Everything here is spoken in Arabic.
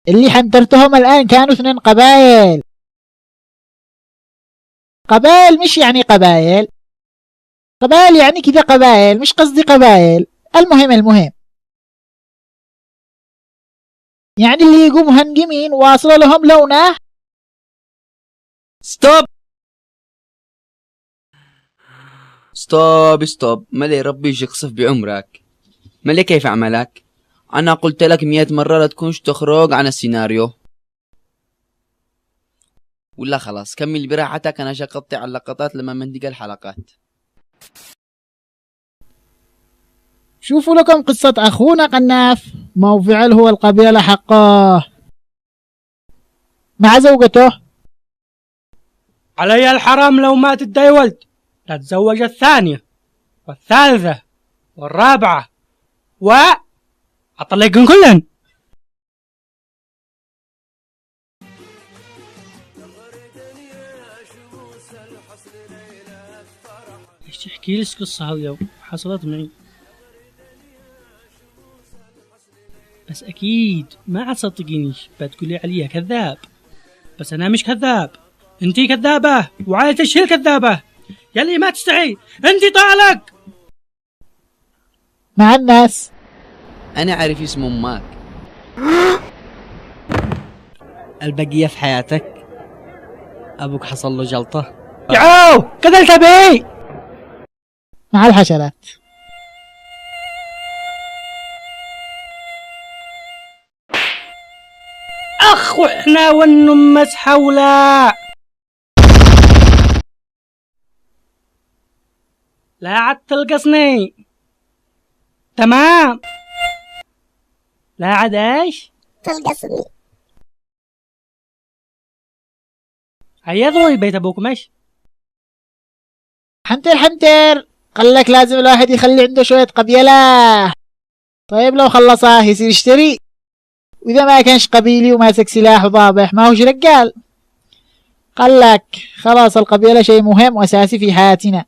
اللي حنترتهم الآن كانوا 2 قبائل. قبائل مش يعني قبائل، قبائل يعني كذا قبائل، مش قصدي قبائل. المهم يعني اللي يقوم مهنجمين واصلة لهم لونه. ستوب ستوب ستوب. ملي ربي يقصف بعمرك. ملي كيف عملك؟ أنا قلت لك 100 مرة لا تكونش تخرج عن السيناريو. ولا خلاص كمل براحتك، أنا شقطت على اللقطات لما مندق الحلقات. شوفوا لكم قصة أخونا قناف، موفعل هو القبيلة حقه مع زوجته. علي الحرام لو ما تدعي ولد لا تزوج الثانية والثالثة والرابعة أطلقن كلن. ايش تحكي لي قصة هذه حصلت معي؟ بس أكيد ما عاد تصدقينيش، بتقولي عليها كذاب. بس أنا مش كذاب، أنتي كذابة وعائلتك هي الكذابة. يلي ما تستحي أنتي طالق مع الناس. أنا عارف اسم أمك. البقية في حياتك أبوك حصل له جلطة. يعو قتلت أبي. مع الحشرات. أخ وإحنا والنمس حولا. لا عاد تلقصني. تمام. لا عاد ايش تلقصني. هيا ضوي بيت ابوك ماشي. حنتر قالك لازم الواحد يخلي عنده شوية قبيلة. طيب لو خلصاه يصير يشتري، وإذا ما كانش قبيلي وماسك سلاح وضابح ما هوش رجال. قالك خلاص القبيلة شيء مهم وأساسي في حياتنا.